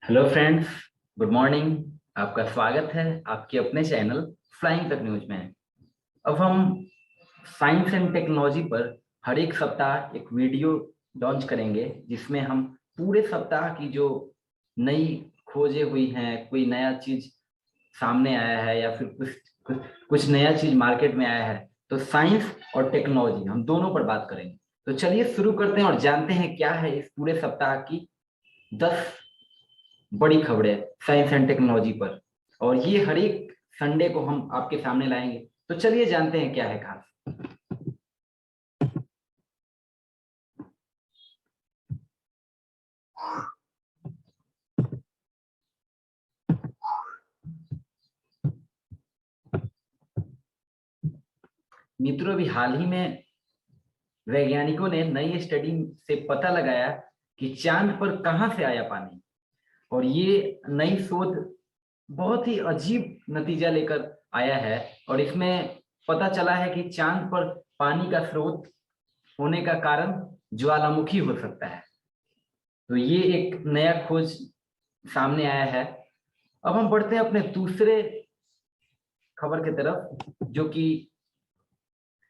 Hello friends, good morning. आपका स्वागत है आपके अपने चैनल फ्लाइंग तक न्यूज में। अब हम साइंस एंड टेक्नोलॉजी पर हर एक सप्ताह एक वीडियो लॉन्च करेंगे, जिसमें हम पूरे सप्ताह की जो नई खोजें हुई हैं, कोई नया चीज सामने आया है या फिर कुछ नया चीज मार्केट में आया है, तो साइंस और टेक्नोलॉजी हम दोनों पर बात करेंगे। तो चलिए शुरू करते हैं और जानते हैं क्या है इस पूरे सप्ताह की 10 बड़ी खबरें साइंस एंड टेक्नोलॉजी पर। और ये हर एक संडे को हम आपके सामने लाएंगे। तो चलिए जानते हैं क्या है खास। मित्रों, अभी हाल ही में वैज्ञानिकों ने नई स्टडी से पता लगाया कि चांद पर कहां से आया पानी। और ये नई शोध बहुत ही अजीब नतीजा लेकर आया है। और इसमें पता चला है कि चांद पर पानी का स्रोत होने का कारण ज्वालामुखी हो सकता है। तो ये एक नया खोज सामने आया है। अब हम बढ़ते हैं अपने दूसरे खबर की तरफ, जो कि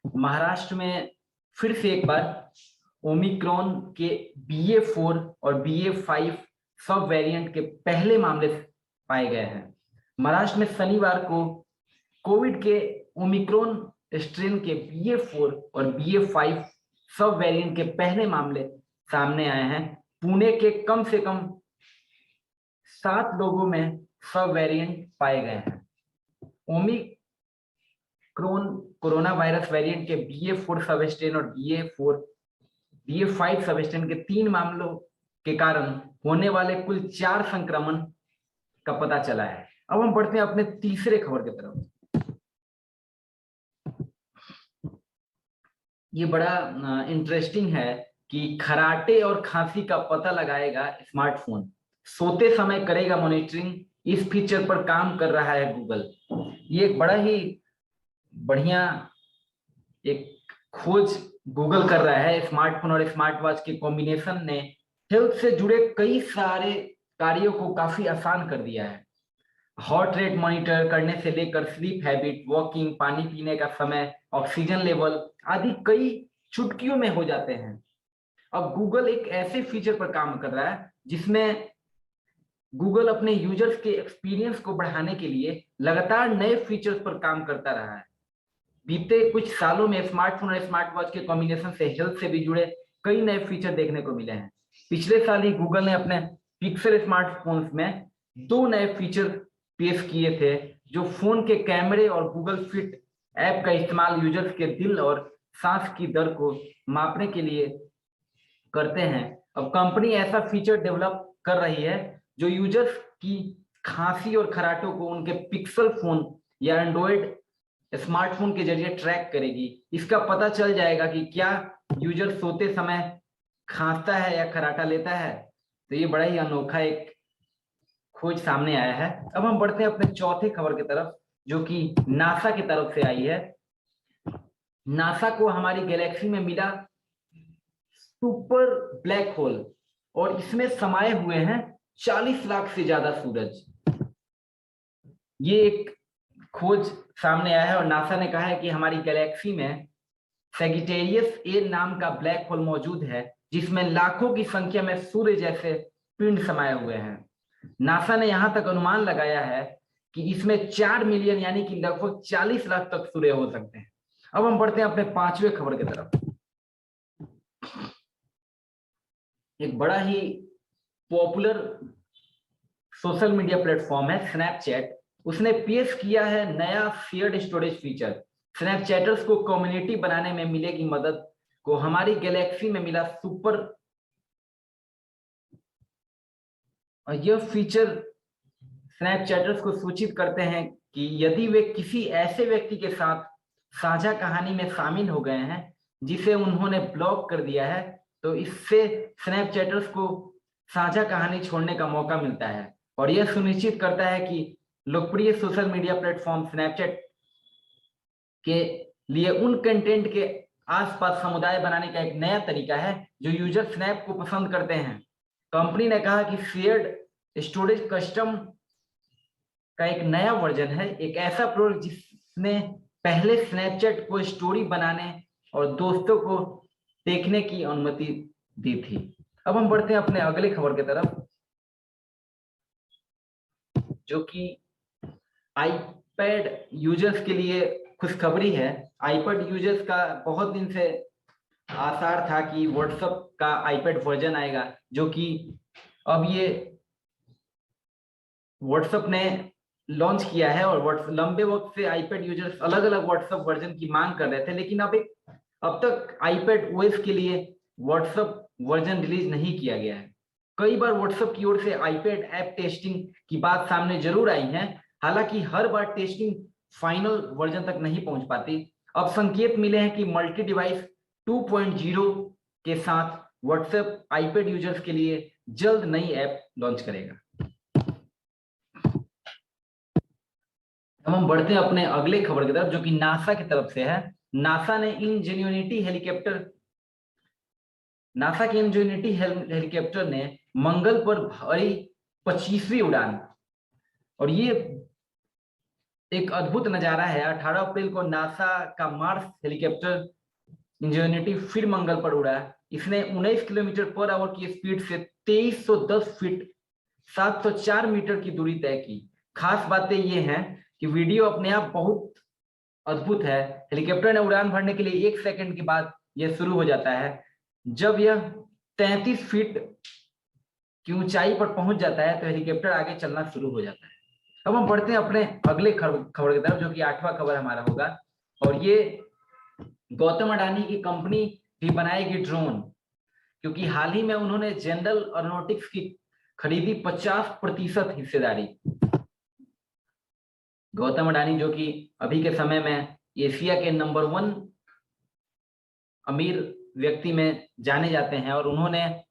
महाराष्ट्र में फिर से एक बार ओमिक्रॉन के BA.4 और BA.5 सब वेरिएंट के पहले मामले पाए गए हैं। महाराष्ट्र में शनिवार को कोविड के ओमिक्रॉन स्ट्रेन के BA.4 और BA.5 सब वेरिएंट के पहले मामले सामने आए हैं। पुणे के कम से कम 7 लोगों में सब वेरिएंट पाए गए हैं। ओमिक्रॉन कोरोना वायरस वेरिएंट के BA.4 सब स्ट्रेन और BA.5 सब स्ट्रेन के 3 मामलों के कारण होने वाले कुल 4 संक्रमण का पता चला है। अब हम बढ़ते हैं अपने तीसरे खबर की तरफ। ये बड़ा इंटरेस्टिंग है कि खराटे और खांसी का पता लगाएगा स्मार्टफोन, सोते समय करेगा मॉनिटरिंग। इस फीचर पर काम कर रहा है गूगल। ये एक बड़ा ही बढ़िया एक खोज गूगल कर रहा है। स्मार्टफोन और स्मार्ट वॉच के कॉम्बिनेशन ने हेल्थ से जुड़े कई सारे कार्यों को काफी आसान कर दिया है। हार्ट रेट मॉनिटर करने से लेकर स्लीप हैबिट, वॉकिंग, पानी पीने का समय, ऑक्सीजन लेवल आदि कई चुटकियों में हो जाते हैं। अब गूगल एक ऐसे फीचर पर काम कर रहा है जिसमें गूगल अपने यूजर्स के एक्सपीरियंस को बढ़ाने के लिए लगातार नए फीचर्स पर काम करता रहा है। बीते कुछ सालों में स्मार्टफोन और स्मार्ट वॉच के कॉम्बिनेशन से हेल्थ से भी जुड़े कई नए फीचर देखने को मिले हैं। पिछले साल ही गूगल ने अपने पिक्सल स्मार्टफोन्स में 2 नए फीचर पेश किए थे, जो फोन के कैमरे और गूगल फिट ऐप का इस्तेमाल यूजर्स के दिल और सांस की दर को मापने के लिए करते हैं। अब कंपनी ऐसा फीचर डेवलप कर रही है जो यूजर्स की खांसी और खराटों को उनके पिक्सल फोन या एंड्रॉयड स्मार्टफोन के जरिए ट्रैक करेगी। इसका पता चल जाएगा कि क्या यूजर सोते समय खांसता है या खराटा लेता है। तो ये बड़ा ही अनोखा एक खोज सामने आया है। अब हम बढ़ते हैं अपने चौथे खबर की तरफ, जो कि नासा की तरफ से आई है। नासा को हमारी गैलेक्सी में मिला सुपर ब्लैक होल और इसमें समाये हुए हैं 40 लाख से ज्यादा सूरज। ये एक खोज सामने आया है और नासा ने कहा है कि हमारी गैलेक्सी में सैजिटेरियस ए नाम का ब्लैक होल मौजूद है, जिसमें लाखों की संख्या में सूर्य जैसे पिंड समाये हुए हैं। नासा ने यहां तक अनुमान लगाया है कि इसमें 4 मिलियन यानी कि लगभग 40 लाख तक सूर्य हो सकते हैं। अब हम बढ़ते हैं अपने पांचवें खबर की तरफ। एक बड़ा ही पॉपुलर सोशल मीडिया प्लेटफॉर्म है स्नैपचैट। उसने पेश किया है नया शेयर्ड स्टोरेज फीचर। स्नैपचैटर्स को कम्युनिटी बनाने में मिलेगी मदद। को हमारी गैलेक्सी में मिला सुपर। और यह फीचर स्नैपचैटर्स को सूचित करते हैं कि यदि वे किसी ऐसे व्यक्ति के साथ साझा कहानी में शामिल हो गए हैं जिसे उन्होंने ब्लॉक कर दिया है, तो इससे स्नैपचैटर्स को साझा कहानी छोड़ने का मौका मिलता है। और यह सुनिश्चित करता है कि लोकप्रिय सोशल मीडिया प्लेटफॉर्म स्नैपचैट के लिए उन कंटेंट के आसपास समुदाय बनाने का एक नया तरीका है जो यूजर स्नैप को पसंद करते हैं। कंपनी ने कहा कि शेयर्ड स्टोरेज कस्टम का एक नया वर्जन है, एक ऐसा प्रोडक्ट जिसने पहले स्नैपचैट को स्टोरी बनाने और दोस्तों को देखने की अनुमति दी थी। अब हम बढ़ते हैं अपने अगले खबर की तरफ, जो कि आईपैड यूजर्स के लिए खुशखबरी है। आईपैड यूजर्स का बहुत दिन से आसार था कि व्हाट्सएप का आईपैड वर्जन आएगा, जो कि अब ये व्हाट्सएप ने लॉन्च किया है। और लंबे वक्त से आईपैड यूजर्स अलग अलग व्हाट्सएप वर्जन की मांग कर रहे थे, लेकिन अब तक आईपैड ओएस के लिए व्हाट्सएप वर्जन रिलीज नहीं किया गया है। कई बार व्हाट्सएप की ओर से आईपैड ऐप टेस्टिंग की बात सामने जरूर आई है, हालांकि हर बार टेस्टिंग फाइनल वर्जन तक नहीं पहुंच पाती। अब संकेत मिले हैं कि मल्टी डिवाइस 2.0 के साथ व्हाट्सएप आईपैड यूजर्स के लिए जल्द नई ऐप लॉन्च करेगा। अब हम बढ़ते हैं अपने अगले खबर की तरफ, जो कि नासा की तरफ से है। नासा के इंजेन्युइटी हेलीकॉप्टर ने मंगल पर भरी 25वीं उड़ान, और ये एक अद्भुत नजारा है। 18 अप्रैल को नासा का मार्स हेलीकॉप्टर इंजेन्युइटी फिर मंगल पर उड़ा। इसने 19 किलोमीटर पर आवर की स्पीड से 2310 फीट 704 मीटर की दूरी तय की। खास बातें ये हैं कि वीडियो अपने आप बहुत अद्भुत है। हेलीकॉप्टर ने उड़ान भरने के लिए 1 सेकंड के बाद यह शुरू हो जाता है। जब यह 33 फीट की ऊंचाई पर पहुंच जाता है तो हेलीकॉप्टर आगे चलना शुरू हो जाता है। अब हम बढ़ते हैं अपने अगले खबर की तरफ, जो कि 8वां खबर हमारा होगा। और ये गौतम अडानी की कंपनी भी बनाएगी ड्रोन, क्योंकि हाल ही में उन्होंने जनरल एरोनॉटिक्स की खरीदी 50% हिस्सेदारी। गौतम अडानी जो कि अभी के समय में एशिया के नंबर 1 अमीर व्यक्ति में जाने जाते हैं, और उन्होंने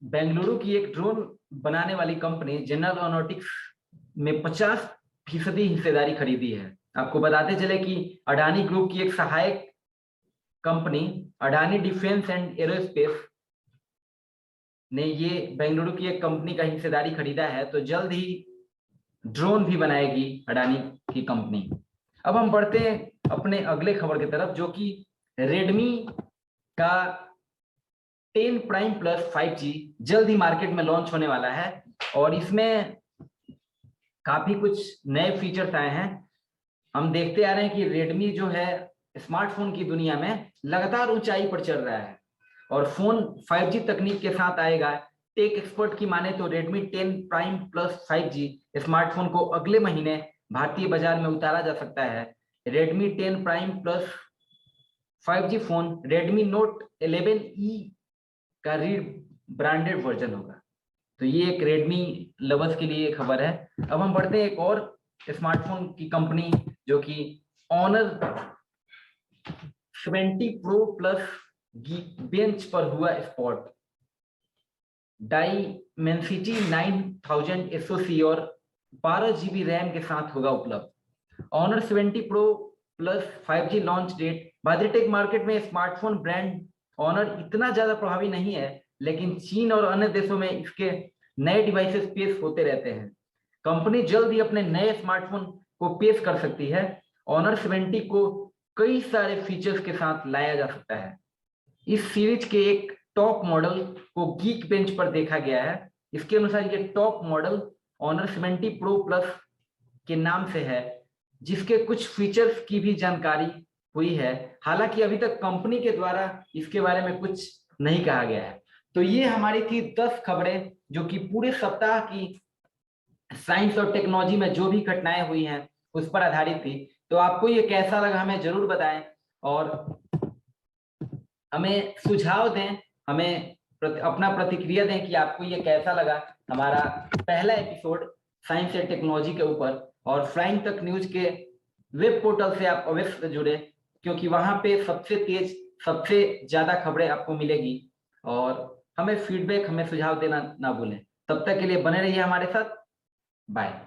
बेंगलुरु की एक ड्रोन बनाने वाली कंपनी जनरल एरोनॉटिक्स में 50% हिस्सेदारी खरीदी है। आपको बताते चले कि अडानी ग्रुप की एक सहायक company Adani defence and aerospace ने ये बेंगलुरु की एक कंपनी का हिस्सेदारी खरीदा है, तो जल्द ही ड्रोन भी बनाएगी अडानी की कंपनी। अब हम बढ़ते हैं अपने अगले खबर की तरफ, जो कि रेडमी का 10 प्राइम प्लस 5G जल्द ही मार्केट में लॉन्च होने वाला है, और इसमें काफी कुछ नए फीचर्स आए हैं। हम देखते आ रहे हैं कि रेडमी जो है स्मार्टफोन की दुनिया में लगातार ऊंचाई पर चल रहा है, और फोन 5G तकनीक के साथ आएगा। टेक एक्सपर्ट की माने तो Redmi 10 prime plus 5G smartphone को अगले महीने भारतीय बाजार में उतारा जा सकता है। Redmi 10 prime plus 5G phone Redmi note 11E का ब्रांडेड वर्जन होगा। तो ये एक रेडमी लवर्स के लिए खबर है। अब हम बढ़ते हैं एक और स्मार्टफोन की कंपनी, जो कि ऑनर 70 प्रो प्लस बेंच पर हुआ स्पॉट। डायमेंसिटी 9000 SoC और 12 GB रैम के साथ होगा उपलब्ध। Honor 70 pro plus 5G launch date. Biotech market में स्मार्टफोन ब्रांड ऑनर इतना ज्यादा प्रभावी नहीं है, लेकिन चीन और अन्य देशों में इसके नए डिवाइसेस पेश होते रहते हैं। कंपनी जल्द ही अपने नए स्मार्टफोन को पेश कर सकती है। ऑनर 70 को कई सारे फीचर्स के साथ लाया जा सकता है। इस सीरीज के एक टॉप मॉडल को गीक बेंच पर देखा गया है। इसके अनुसार ये top model Honor 70 pro plus के नाम से है, जिसके कुछ फीचर्स की भी जानकारी हुई है। हालांकि अभी तक कंपनी के द्वारा इसके बारे में कुछ नहीं कहा गया है। तो ये हमारी थी 10 खबरें, जो कि पूरे सप्ताह की साइंस और टेक्नोलॉजी में जो भी घटनाएं हुई हैं उस पर आधारित थी। तो आपको ये कैसा लगा हमें जरूर बताएं, और हमें सुझाव दें, हमें अपना प्रतिक्रिया दें कि आपको ये कैसा लगा हमारा पहला एपिसोड साइंस एंड टेक्नोलॉजी के ऊपर। और फ्लाइंग तक न्यूज के वेब पोर्टल से आप अवश्य जुड़े, क्योंकि वहां पे सबसे तेज सबसे ज्यादा खबरें आपको मिलेगी। और हमें फीडबैक, हमें सुझाव देना ना भूलें। तब तक के लिए बने रहिए हमारे साथ। बाय।